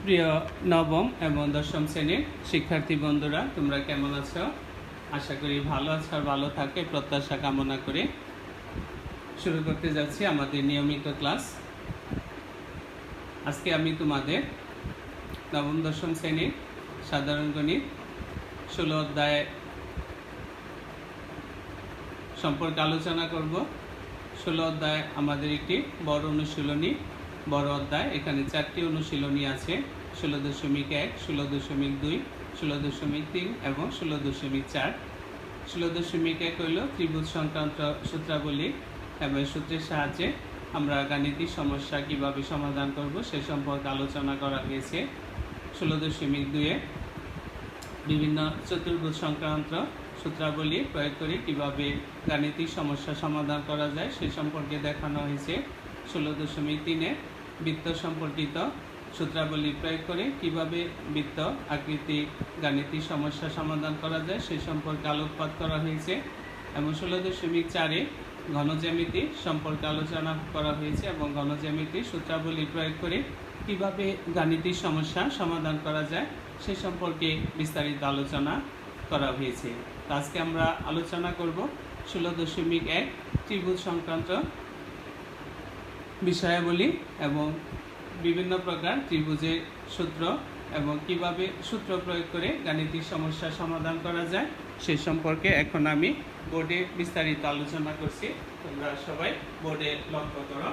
প্রিয় নবম এবং দশম শ্রেণীর শিক্ষার্থী বন্ধুরা, তোমরা কেমন আছো? আশা করি ভালো আছো আর ভালো থাকে প্রত্যাশা কামনা করে শুরু করতে যাচ্ছি আমাদের নিয়মিত ক্লাস। আজকে আমি তোমাদের নবম দশম শ্রেণীর সাধারণ গণিত 16 অধ্যায় সম্পর্কে আলোচনা করব। 16 অধ্যায় আমাদের একটি বড় অনুশীলনী, বড় অধ্যায়। এখানে 4টি অনুশীলনী আছে: 16.1, 16.2, 16.3 এবং 16.4। 16.1 হইল ত্রিভুজ সংক্রান্ত সূত্রাবলী এবং সূত্রের সাহায্যে আমরা গাণিতিক সমস্যা কিভাবে সমাধান করব সে সম্পর্কে আলোচনা করা হয়েছে। 16.2 বিভিন্ন চতুর্ভুজ সংক্রান্ত সূত্রাবলী প্রয়োগ করে কিভাবে গাণিতিক সমস্যা সমাধান করা যায় সে সম্পর্কে দেখানো হয়েছে। 16.3 বৃত্ত সম্পর্কিত সূত্রাবলী প্রয়োগ করে কিভাবে বৃত্ত আকৃতি গাণিতিক সমস্যা সমাধান করা যায় সে সম্পর্কে আলোকপাত করা হয়েছে। এবং 16.4 ঘনজ্যামিতি সম্পর্কে আলোচনা করা হয়েছে এবং ঘনজ্যামিতি সূত্রাবলী প্রয়োগ করে কিভাবে গাণিতিক সমস্যা সমাধান করা যায় সে সম্পর্কে বিস্তারিত আলোচনা করা হয়েছে। আজকে আমরা আলোচনা করব 16.1 ত্রিভুজ সংক্রান্ত বিষয়াবলী এবং বিভিন্ন প্রকার ত্রিভুজের সূত্র এবং কিভাবে সূত্র প্রয়োগ করে গাণিতিক সমস্যা সমাধান করা যায় সে সম্পর্কে এখন আমি বোর্ডে বিস্তারিত আলোচনা করছি। তোমরা সবাই বোর্ডে লক্ষ্য করো।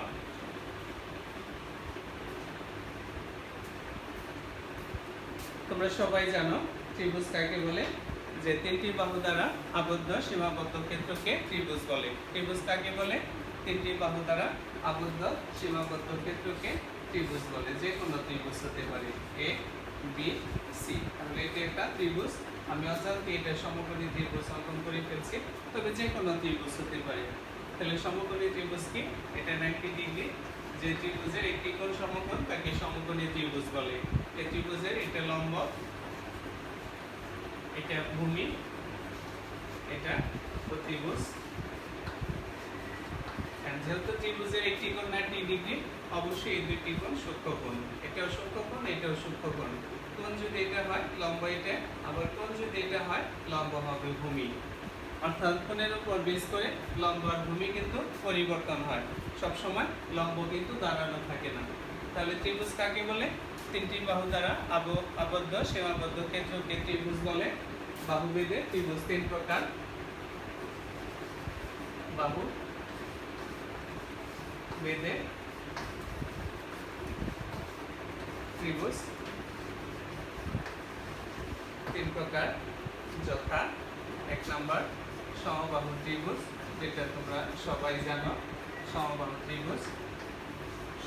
তোমরা সবাই জানো ত্রিভুজ কাকে বলে, যে তিনটি বাহু দ্বারা আবদ্ধ সীমাবদ্ধ ক্ষেত্রকে ত্রিভুজ বলে। ত্রিভুজ কাকে বলে? তিনটি বাহু দ্বারা আবদ্ধ সীমাবদ্ধ ক্ষেত্রকে ত্রিভুজ বলে। যে কোনো ত্রিভুজ হতে পারে, এ বি সি। তাহলে এটা একটা ত্রিভুজ। আমি অজান্তে এটা সমকোণী ত্রিভুজ অঙ্কন করে ফেলছি, তবে যে কোনো ত্রিভুজ হতে পারে। তাহলে সমকোণী ত্রিভুজ কি? এটা 90 ডিগ্রি। যে ত্রিভুজের একটি কোণ সমকোণ তাকে সমকোণী ত্রিভুজ বলে। এই ত্রিভুজের এটা লম্ব, এটা ভূমি, এটা ত্রিভুজ। যেহেতু ত্রিভুজের একটি কোণ 90 ডিগ্রি, অবশ্যই এই দুইটি কোণ সূক্ষ্মকোণ। এটাও সূক্ষ্মকোণ, এটাও সূক্ষ্মকোণ। কোণ যদি এটা হয় লম্ব এটা, আবার কোণ যদি এটা হয় লম্ব হবে ভূমি। অর্থাৎ কোণের উপর বেস করে লম্ব আর ভূমি কিন্তু পরিবর্তন হয়, সব সময় লম্ব কিন্তু দাঁড়ানো থাকে না। তাহলে ত্রিভুজ কাকে বলে? তিনটি বাহু দ্বারা আবদ্ধ সীমাবদ্ধ ক্ষেত্রকে ত্রিভুজ বলে। বাহুভেদে ত্রিভুজ তিন প্রকার: বাহু বেদে ত্রিভুজ তিন প্রকার, যথা 1 নম্বর সমবাহু ত্রিভুজ, যেটা তোমরা সবাই জানো। সমবাহু ত্রিভুজ,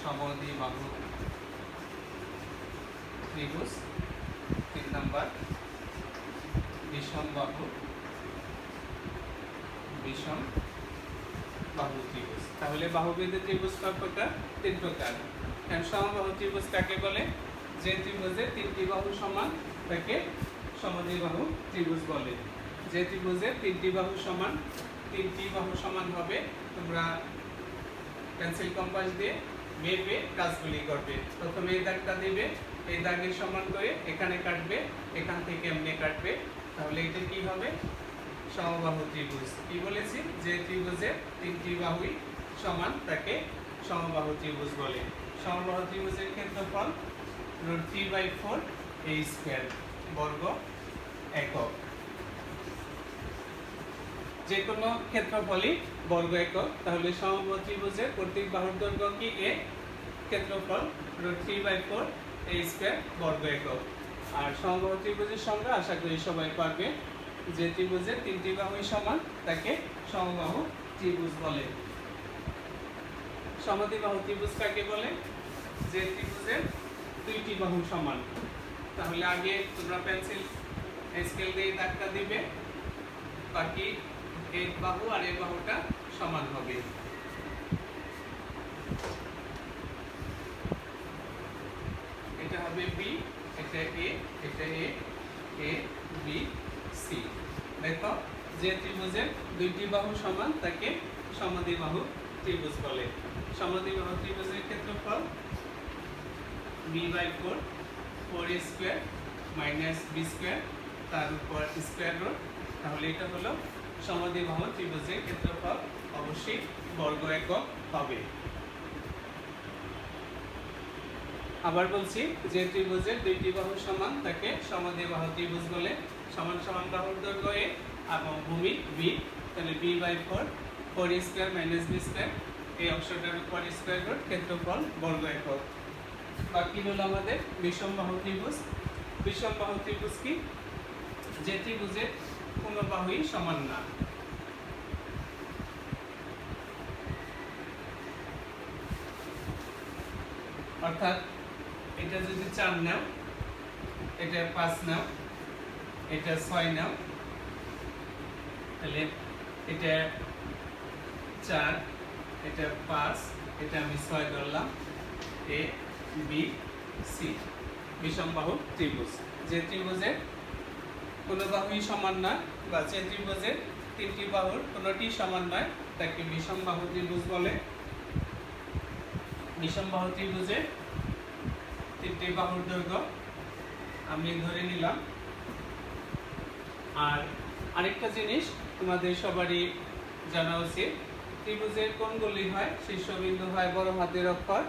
সমদ্বিবাহু ত্রিভুজ। 3 নম্বর বিষমবাহু ত্রিভুজ। তাহলে বাহুভেদে ত্রিভুজ কয় প্রকার? 3 প্রকার। সমবাহু ত্রিভুজ কাকে বলে? যে ত্রিভুজের তিনটি বাহু সমান তাকে সমদ্বিবাহু ত্রিভুজ বলে। যে ত্রিভুজের তিনটি বাহু সমান হবে, তোমরা পেন্সিল কম্পাস দিয়ে মেপে কাজগুলি করবে। প্রথমে এই দাগটা দিবে, এই দাগের সমান করে এখানে কাটবে, এখান থেকে এমনি কাটবে। তাহলে এটা কি হবে? সমবাহু ত্রিভুজ। কি বলেছি? যে ত্রিভুজের তিনটি বাহুই সমান তাকে সমবাহু ত্রিভুজ বলে। সমবাহু ত্রিভুজের ক্ষেত্রফল √3/4 a স্কয়ার, বর্গ একক। যে কোনো ক্ষেত্রফলই বর্গ একক। তাহলে সমবাহু ত্রিভুজের প্রত্যেক বাহুর দৈর্ঘ্য কি? a, ক্ষেত্রফল √3/4 a স্কয়ার, বর্গ একক। আর সমবাহু ত্রিভুজের সংজ্ঞা আশা করি সবাই পারবে। যে ত্রিভুজের তিনটি বাহুই সমান তাকে সমবাহু ত্রিভুজ বলে। সমদ্বিবাহু ত্রিভুজ কাকে বলে? যে ত্রিভুজের দুইটি বাহু সমান। তাহলে আগে তোমরা পেন্সিল স্কেল দিয়ে দাগটা দিবে, বাকি এই বাহু আর এই বাহুটা সমান হবে। এটা হবে বি, এটা এ, এটা এ, এ বি সি। দেখো, যে ত্রিভুজের দুইটি বাহু সমান তাকে সমদ্বিবাহু ত্রিভুজ বলে। সমদ্বিবাহু ত্রিভুজের ক্ষেত্রফল b/4 4a² - b² তার উপর স্কয়ার রুট। তাহলে এটা হলো সমদ্বিবাহু ত্রিভুজের ক্ষেত্রফল, অবশ্যই বর্গ একক হবে। আবার বলছি, যে ত্রিভুজের দুইটি বাহু সমান তাকে সমদ্বিবাহু ত্রিভুজ বলে। সমান সমান বাহুর দৈর্ঘ্য a এবং ভূমি b, তাহলে b/4 4a² - b² এই অংশটার উপর স্কয়ার রুট, ক্ষেত্রফল বর্গ একক। বাকি হলো আমাদের বিষমবাহু ত্রিভুজ। বিষমবাহু ত্রিভুজ কি? যে ত্রিভুজের কোনো বাহুই সমান না। অর্থাৎ এটা যদি 4 নাও, এটা 5 নাও, এটা 6 নাও, তাহলে এটা 4, এটা 5, এটা আমি 6 ধরলাম, এ বি সি বিষমবাহু ত্রিভুজ। যে ত্রিভুজের কোনো বাহুই সমান না বা যে ত্রিভুজের তিনটি বাহুর কোনোটি সমান নয় তাকে বিষমবাহু ত্রিভুজ বলে। বিষমবাহু ত্রিভুজে তিনটি বাহুর দৈর্ঘ্য আমি ধরে নিলাম। আর আরেকটা জিনিস তোমাদের সবারই জানা উচিত, ত্রিভুজের কোণগুলি হয় শীর্ষবিন্দু হয় বড় হাতের অক্ষর।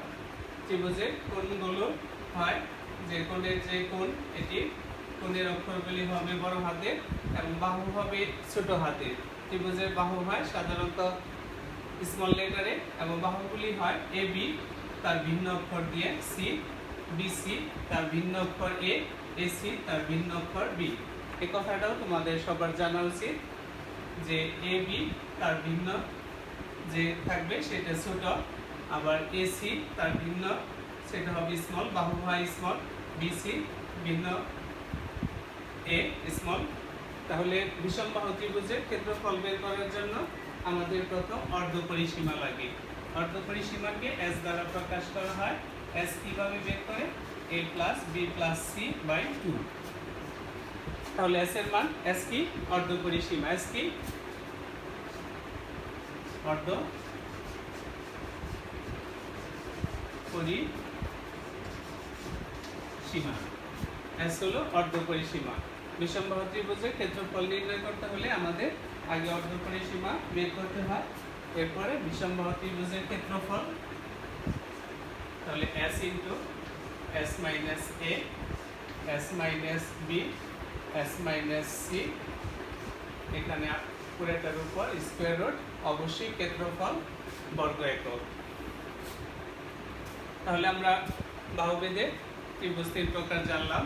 ত্রিভুজের কোণগুলো হয় যে কোণের যে কোণ, এটি কোণের অক্ষরগুলি হবে বড় হাতের এবং বাহু হবে ছোট হাতের। ত্রিভুজের বাহু হয় সাধারণত স্মল লেটারে এবং বাহুগুলি হয় এ বি তার ভিন্ন অক্ষর দিয়ে, সি বিসি তার ভিন্ন অক্ষর এ, এসি তার ভিন্ন অক্ষর বি। এই কথাটাও তোমাদের সবার জানা উচিত যে এ বি তার ভিন্ন যে থাকবে সেটা ছোট, আবার এসি তার ভিন্ন সেটা হবে স্মল, বাহু হয় স্মল, বিসি ভিন্ন এ স্মল। তাহলে বিষমবাহু ত্রিভুজের ক্ষেত্রফল বের করার জন্য আমাদের প্রথম অর্ধপরিসীমা লাগে। অর্ধপরিসীমাকে এস দ্বারা প্রকাশ করা হয়। এস কিভাবে বের করে? a + b + c/2। তাহলে এস এর মান, এস কি? অর্ধপরিসীমা। এস কি? অর্ধপরিসীমা। এস হলো অর্ধপরিসীমা। বিষমবাহু ত্রিভুজের ক্ষেত্রফল নির্ণয় করতে হলে আমাদের আগে অর্ধপরিসীমা বের করতে হয়, এরপরে বিষমবাহু ত্রিভুজের ক্ষেত্রফল। তাহলে s * s - a, s - b, s - c, এখানে পুরোটার উপর স্কয়ার রুট, অবশ্যই ক্ষেত্রফল বর্গ একক। তাহলে আমরা বাহুভেদে ত্রিভুজ 3 প্রকার জানলাম: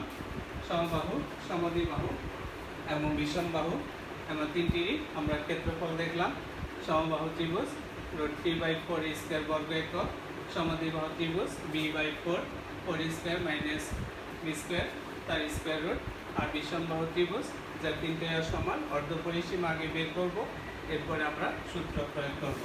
সমবাহু, সমদ্বিবাহু এবং বিষমবাহু। এমন তিনটিরই আমরা ক্ষেত্রফল দেখলাম। সমবাহু ত্রিভুজ √3/4 বর্গ একক, সমদ্বিবাহু ত্রিভুজ b/4 4² - b² তার স্কয়ার রুট, আর বিষমবাহু ত্রিভুজ যার তিনটে সমান। অর্ধপরিসীমা আগে বের করব, এরপরে আমরা সূত্র প্রয়োগ করব।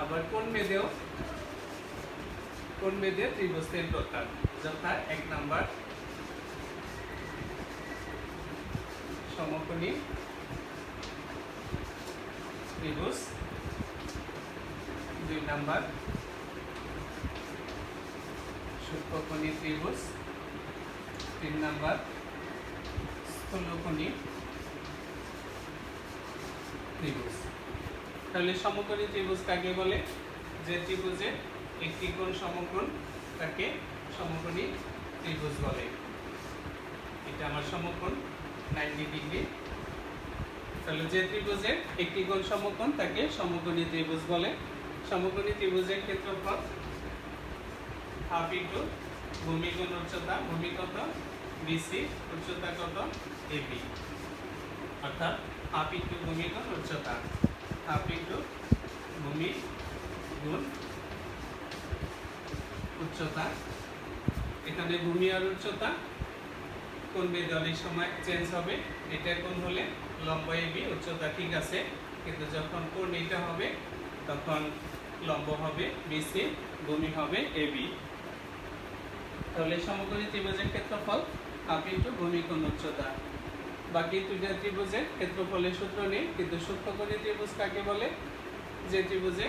আবার কোণ বেদে ত্রিভুজ 3 প্রকার, যথা 1 নাম্বার সমকোণী ত্রিভুজ, 2 নাম্বার সূক্ষ্মকোণী ত্রিভুজ, 3 নাম্বার স্থূলকোণী ত্রিভুজ। তাহলে সমকোণী ত্রিভুজ কাকে বলে? যে ত্রিভুজে একটি কোণ সমকোণ তাকে সমকোণী ত্রিভুজ বলে। এটা আমার সমকোণ 90 ডিগ্রি। তাহলে যে ত্রিভুজের একটি কোণ সমকোণ তাকে সমকোণী ত্রিভুজ বলে। সমকোণী ত্রিভুজের ক্ষেত্রফল হাফ ইন্টু ভূমি গুণ উচ্চতা। ভূমি কত? বিসি। উচ্চতা কত? এবি। অর্থাৎ হাফ ইন্টু ভূমি গুণ উচ্চতা, হাফ ইন্টু ভূমি গুণ উচ্চতা। এখানে ভূমি আর উচ্চতা কোণ বেদে অনেক সময় চেঞ্জ হবে। এটা কোণ হলে লম্ব এবি, উচ্চতা ঠিক আছে, কিন্তু যখন কোণ এটা হবে তখন লম্ব হবে বিসি, ভূমি হবে এবি। তাহলে সমকোণী ত্রিভুজের ক্ষেত্রফল হাফ ইন্টু ভূমি কোণ উচ্চতা। বাকি দুইটা ত্রিভুজের ক্ষেত্রফলের সূত্র নেই, কিন্তু সূক্ষ্মকোণী ত্রিভুজ কাকে বলে? যে ত্রিভুজে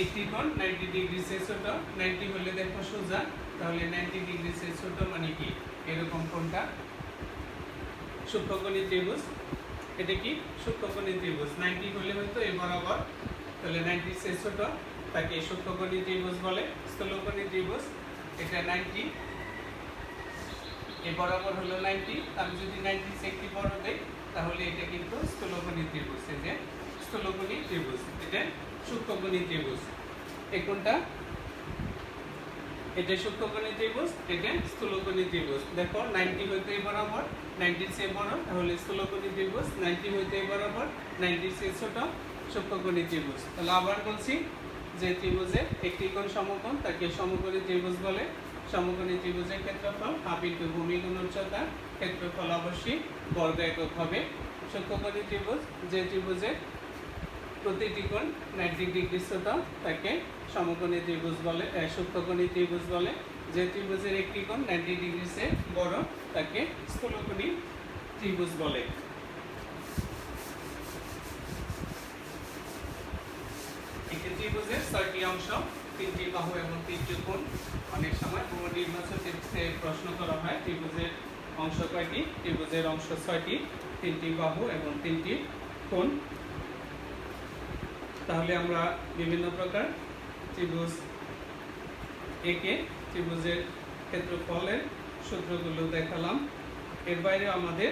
একটি কোণ 90 ডিগ্রি চেয়ে ছোট। 90 হলে দেখো সোজা, তাহলে 90 ডিগ্রি চেয়ে ছোট মানে কি? এরকম কোণটা সূক্ষ্মকোণী ত্রিভুজ। এটা কি সূক্ষ্মকোণী ত্রিভুজ? 90 হলে হয়তো এই বরাবর, তাহলে 90 চেয়ে ছোট, তাকে সূক্ষ্মকোণী ত্রিভুজ বলে। স্থূলকোণী ত্রিভুজ, এটা 90 এই বরাবর হলো 90, আমি যদি 90 চেয়ে একটি বড় দেই তাহলে এটা কিন্তু স্থূলকোণী ত্রিভুজ। এই যে স্থূলকোণী ত্রিভুজ, এটা সূক্ষ্মকোণী ত্রিভুজ। এই কোণটা এটা সূক্ষ্মকোণী ত্রিভুজ, এটা স্থূলকোণী ত্রিভুজ। দেখো 90 হইতে এই বরাবর, 90 চেয়ে বড়, তাহলে স্থূলকোণী ত্রিভুজ। 90 হইতে এই বরাবর, 90 চেয়ে ছোট, সূক্ষ্মকোণী ত্রিভুজ। তাহলে আবার বলছি, যে ত্রিভুজে একটি কোণ সমকোণ তাকে সমকোণী ত্রিভুজ বলে। সমকোণী ত্রিভুজের ক্ষেত্রফল হাফ ইন্টু ভূমি গুণ উচ্চতা। ক্ষেত্রফল অবশ্যই বর্গ একক হবে। সূক্ষ্মকোণী ত্রিভুজ, যে ত্রিভুজে প্রতিটি কোণ 90 ডিগ্রি ছোট তাকে সমকোণী ত্রিভুজ বলে, সূক্ষ্মকোণী ত্রিভুজ বলে। যে ত্রিভুজের একটি কোণ 90 ডিগ্রি চেয়ে বড় তাকে স্থূলকোণী ত্রিভুজ বলে। একটি ত্রিভুজের 6টি অংশ, 3টি বাহু এবং 3টি কোণ। অনেক সময় বহু নির্বাচন ক্ষেত্রে প্রশ্ন করা হয় ত্রিভুজের অংশ কয়টি? ত্রিভুজের অংশ 6টি, 3টি বাহু এবং 3টি কোণ। তাহলে আমরা বিভিন্ন প্রকার ত্রিভুজ একে ত্রিভুজের ক্ষেত্রফলের সূত্রগুলো দেখালাম। এর বাইরে আমাদের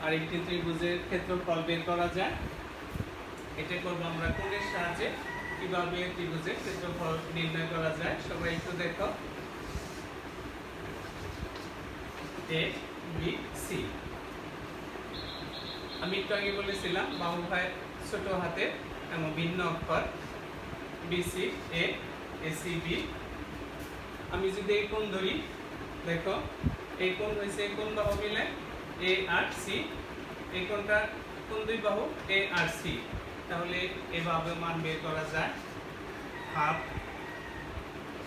আরেকটি ত্রিভুজের ক্ষেত্রফল বের করা যায়। এটা করব আমরা কোণের সাহায্যে। কিভাবে ত্রিভুজের ক্ষেত্রফল নির্ণয় করা যায় সবাই একটু দেখো। এ বি সি, আমি একটু আগে বলেছিলাম বাহু হয় ছোট হাতের এবং ভিন্ন অক্ষর। বিসি এ, এসি বি। আমি যদি এই কোণ ধরি, দেখো এই কোণ হয়েছে এই কোণ বাহু মিলে এ আর সি। এই কোণটা কোন দুই বাহু? এ আর সি। তাহলে এভাবে মান বের করা যায়, হাফ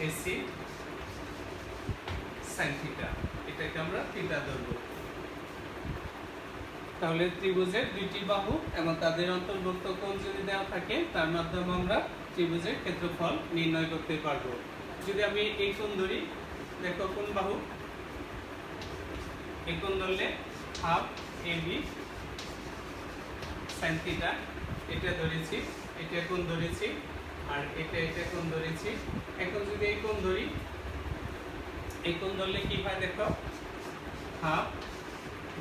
এসি সাইন থিটা। এটাকে আমরা থিটা ধরবো। তাহলে ত্রিভুজের দুইটি বাহু এবং তাদের অন্তর্ভুক্ত কোণ যদি দেওয়া থাকে, তার মাধ্যমে আমরা ত্রিভুজের ক্ষেত্রফল নির্ণয় করতে পারবো। যদি আমি এই কোণ ধরি, দেখো কোন বাহু? এই কোণ ধরলে half A B sine theta. এটা ধরেছি, এটা কোণ ধরেছি, আর এটা কোণ ধরেছি। এখন যদি এই কোণ ধরি, এই কোণ ধরলে কি হয় দেখো, হাফ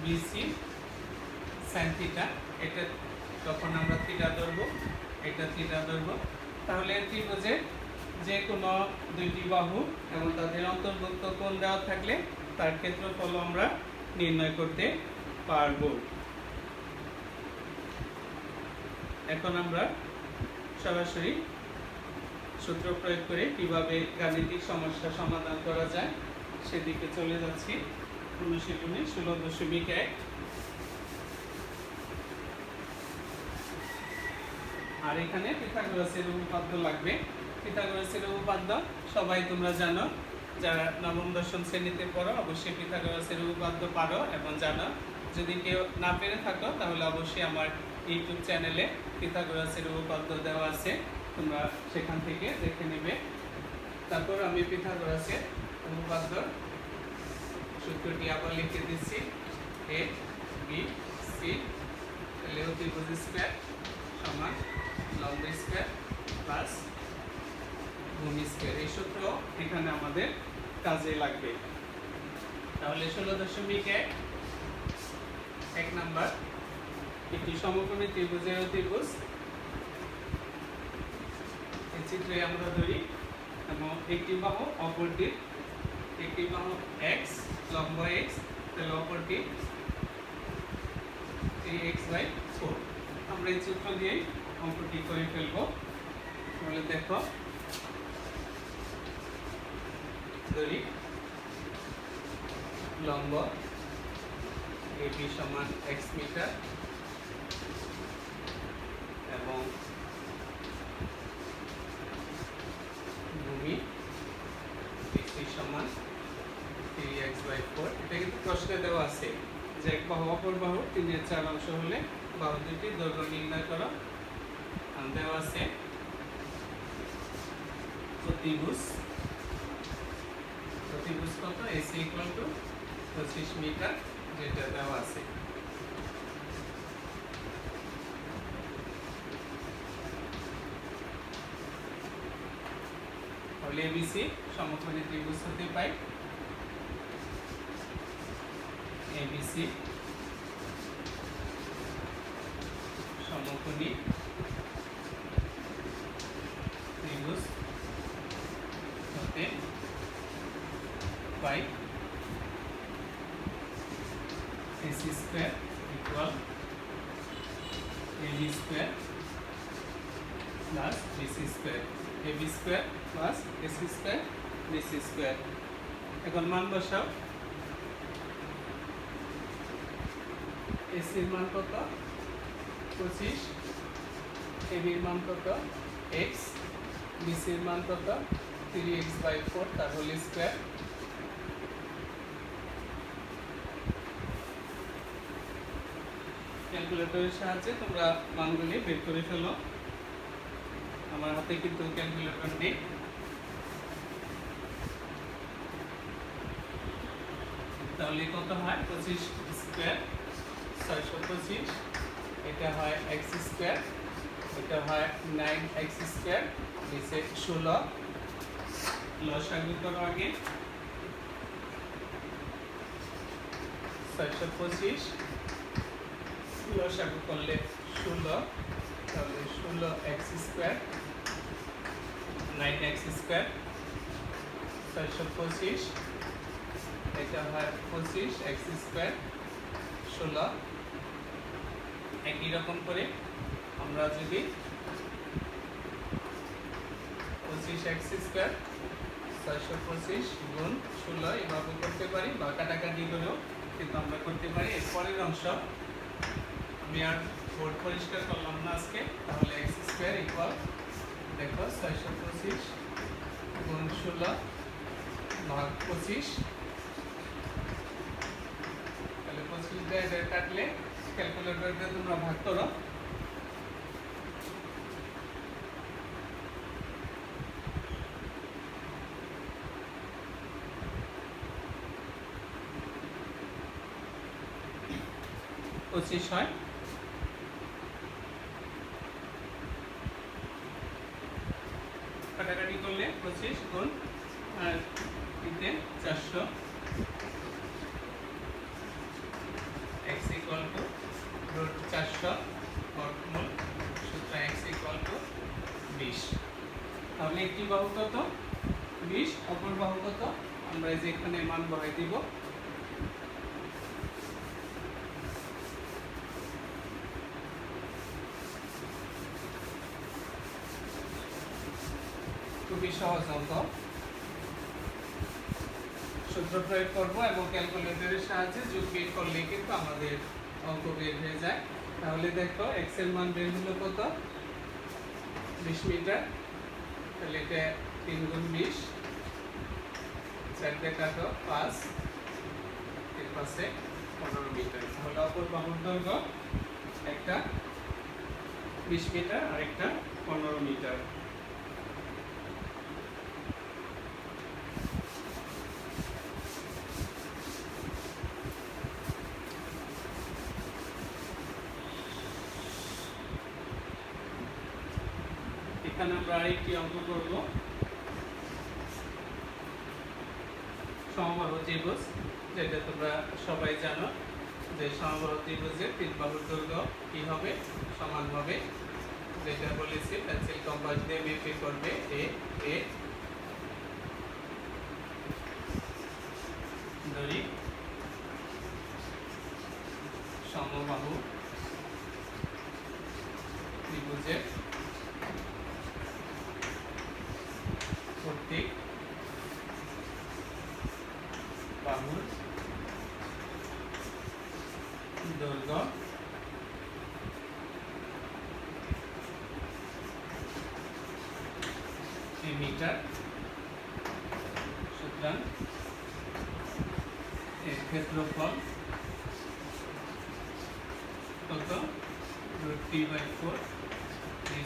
বিসি সাইন থিটা। এটা তখন আমরা থিটা ধরবো, এটা থিটা ধরবো। তাহলে ত্রিভুজে যে কোনো দুইটি বাহু এবং তাদের অন্তর্ভুক্ত কোণ দেওয়া থাকলে তার ক্ষেত্রফল আমরা নির্ণয় করতে পারবো। এখন আমরা সরাসরি সূত্র প্রয়োগ করে কিভাবে গাণিতিক সমস্যা সমাধান করা যায় সেদিকে চলে যাচ্ছি। অনুশীলনী 16.1। আর এখানে পিথাগোরাসের উপপাদ্য লাগবে। পিথাগোরাসের উপপাদ্য সবাই তোমরা জানো, যারা নবম দশম শ্রেণীতে পড়ো অবশ্যই পিথাগোরাসের উপপাদ্য পারো এবং জানো। যদি কেউ না পেরে থাকো তাহলে অবশ্যই আমার ইউটিউব চ্যানেলে পিথাগোরাসের উপপাদ্য দেওয়া আছে, তোমরা সেখান থেকে দেখে নেবে। তারপর আমি পিথাগোরাসের উপপাদ্য সূত্রটি আবার লিখে দিচ্ছি। এ বি সি, তাহলে ত্রিভুজ স্কয়ার সমান লম্ব স্কয়ার প্লাস ভূমি স্কয়ার। এই সূত্র এখানে আমাদের কাজে লাগবে। তাহলে 16.1 এক নাম্বার, একটি সমকোণী ত্রিভুজের ত্রিভুজ এই চিত্রে আমরা ধরি এবং একটি বাহু অপরটি, একটি বাহু x লম্ব x, তাহলে অপরটি 3x/4। আমরা এই চিত্র দিয়ে অঙ্কটি করে ফেলবো। তাহলে দেখো ধরি লম্ব AB সমান x মিটার এবং ভূমি 4। এটা কিন্তু প্রশ্নে দেওয়া আছে যে এক বাহু অপর বাহু 3/4 অংশ হলে বাহু দুটির দৈর্ঘ্য নির্ণয় করো। দেওয়া আছে প্রতিভুজ কত AC = 25 মিটার, যেটা দেওয়া আছে। তাহলে ABC সমকোণী ত্রিভুজ হতে পাই। ABC সমকোণী ত্রিভুজ হতে পাই। AC square equal AB square plus BC square. AB square plus AC square BC square. এখন মান বসাও। AC এর মান কত? 25। AB এর মান কত? x। BC এর মান কত? 3x/4 তার হোল স্কয়ার। ক্যালকুলেটরের সাহায্যে তোমরা মানগুলি বের করে ফেলো। আমার হাতে কিন্তু ক্যালকুলেটর নেই। তাহলে কত হয়? 25 স্কয়ার 625, এটা হয় x স্কয়ার, এটা হয় 9x স্কয়ার, নিচে 16। লসাগু করো আগে। 625 লসাগু করলে 16, তাহলে 16x স্কয়ার 9x স্কয়ার 625, এটা হয় 25x স্কয়ার 16। একই রকম করে আমরা যদি 25x স্কয়ার 625 গুণ 16 এভাবে করতে পারি, বা কাটাকাটি করেও কিন্তু আমরা করতে পারি। এর পরের অংশ আমি আর বোর্ড পরিষ্কার করলাম না আজকে। তাহলে x স্কয়ার ইকুয়াল, দেখো 625 গুণ 16 ভাগ 25, তাহলে 25 দিয়ে কাটলে ক্যালকুলেটর দিয়ে তোমরা ভাগ করো। পঁচিশ হয়। কাটাকাটি করলে 25 গুণ আর দিতে 400, x = √400 বর্গমূল, সুতরাং x = 20। তাহলে একটি বাহু কত? 20, অপর বাহু কত? আমরা এই যে এখানে মান বহাই দিব। খুবই সহজ অঙ্ক। সূত্র প্রয়োগ করব এবং ক্যালকুলেটরের সাহায্যে যোগ বিয়োগ করলে কিন্তু আমাদের অঙ্ক বের হয়ে যায়। তাহলে দেখো x এর মান বের হলো কত? 20 মিটার। তাহলে এটা 3 গুণ 20, 4 দিয়ে কাটো 5, এর পাশে 15 মিটার। তাহলে অপর বাহুর দৈর্ঘ্য একটা 20 মিটার আর একটা 15 মিটার। এখানে আমরা আরেকটি অঙ্ক করব। সমবাহু ত্রিভুজ, যেটা তোমরা সবাই জানো যে সমবাহু ত্রিভুজের 3 বাহুর দৈর্ঘ্য কি হবে? সমান হবে। যেটা বলেছি পেন্সিল কম্পাস দিয়ে মেপে করবে এ এ ধরি সমবাহু ত্রিভুজের প্রত্যেক বাহুর দৈর্ঘ্য মিটার। সুতরাং ক্ষেত্রফল কত √3/4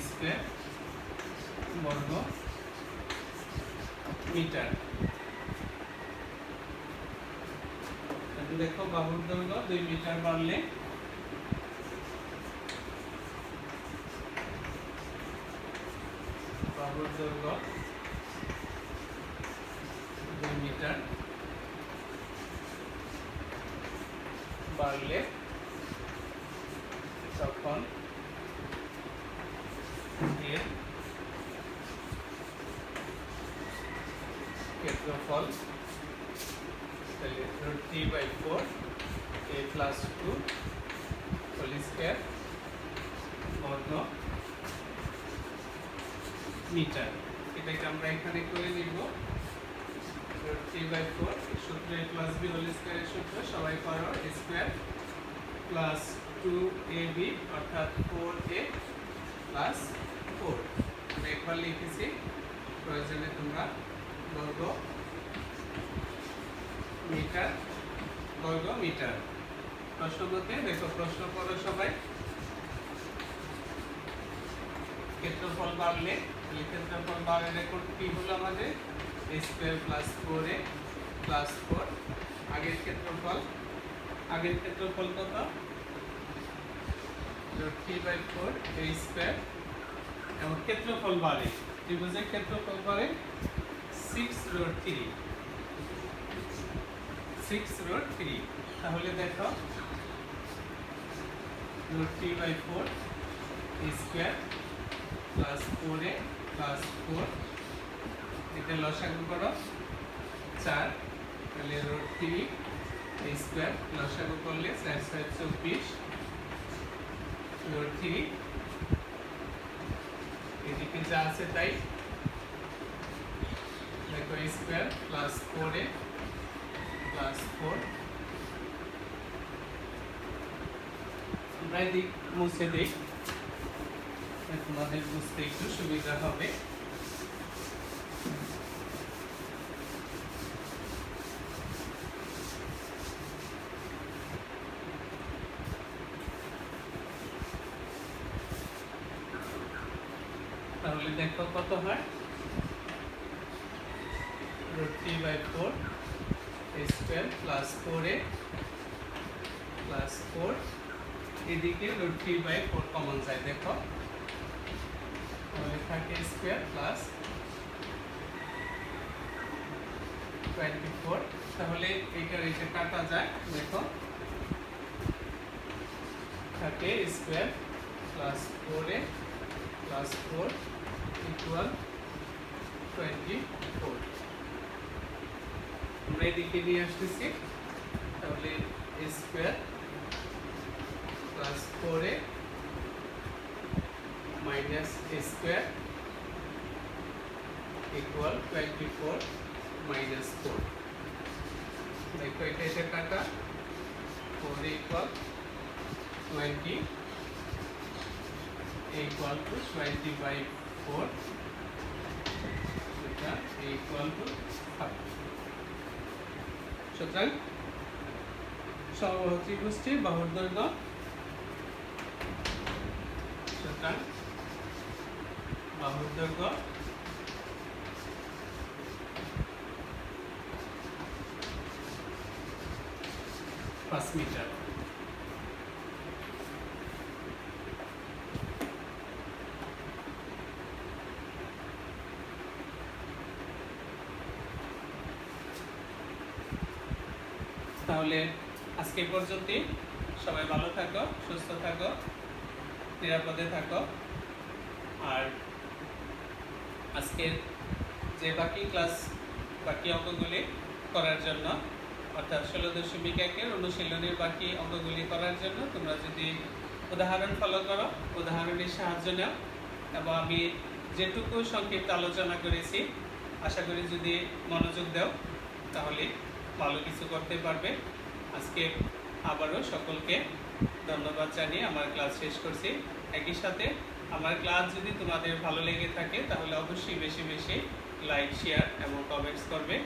স্কয়ার বর্গ মিটার। দেখো বাহুর দৈর্ঘ্য 2 মিটার বাড়লে বাহুর দৈর্ঘ্য 2 মিটার বাড়লে তখন এর ক্ষেত্রফল তাহলে √3/4 a + 2 হোল স্কয়ার বর্গ মিটার। এটাকে আমরা এখানে করে নিব √3/4 সূত্র a + b হোল স্কয়ারের সূত্র সবাই করো a স্কয়ার প্লাস 2ab অর্থাৎ 4a প্লাস 4 আমি একবার লিখেছি, প্রয়োজনে তোমরা বর্গ মিটার বর্গ মিটার। প্রশ্ন মতে দেখো, প্রশ্ন করো সবাই। ক্ষেত্রফল বাড়লে ক্ষেত্রফল বাড়ার রেকর্ড কি হলো আমাদের a square plus 4a plus 4। আগের ক্ষেত্রফল কত √3/4 a স্কয়ার এবং ক্ষেত্রফল বাড়ে ত্রিভুজের ক্ষেত্রফল বাড়ে 6√3। তাহলে দেখো √3/4 a square plus 4a plus 4 এটা লসাগু করো 4, তাহলে √3 a স্কয়ার লসাগু করলে 4 × 4 = 24 √3 এদিকে যা আছে তাই দেখো a square plus 4a plus 4 আমরা এদিক মুছে দিই, তোমাদের বুঝতে একটু সুবিধা হবে। তাহলে দেখো কত হয় √3/4 a square plus 4a plus 4 এদিকে √3/4 কমন যায়, দেখো তাহলে থাকে স্কয়ার প্লাস 24। তাহলে এইটার এটা কাটা যায়, দেখো থাকে স্কয়ার প্লাস 4a প্লাস 4 = 24। আমরা এদিকে নিয়ে আসতেছি, তাহলে a square plus 4a minus a square = 24 minus 4। দেখো এটা কাটা 4 = 20 = 20/4 এটা = 5। সুতরাং সমবাহু ত্রিভুজটির বাহুর দৈর্ঘ্য বাহুর দৈর্ঘ্য 5 মিটার। তাহলে আজকে পর্যন্তই। সবাই ভালো থাকো, সুস্থ থাকো, নিরাপদে থাকো। আর আজকের যে বাকি অঙ্কগুলি করার জন্য, অর্থাৎ 16.1 অনুশীলনের বাকি অঙ্কগুলি করার জন্য তোমরা যদি উদাহরণ ফলো করো, উদাহরণের সাহায্য নাও এবং আমি যেটুকু সংক্ষিপ্ত আলোচনা করেছি আশা করি যদি মনোযোগ দাও তাহলে ভালো কিছু করতে পারবে। আজকে আবারও সকলকে ধন্যবাদ জানিয়ে আমার ক্লাস শেষ করছি। একই সাথে আমার ক্লাস যদি তোমাদের ভালো লেগে থাকে তাহলে অবশ্যই বেশি বেশি লাইক, শেয়ার এবং কমেন্টস করবে।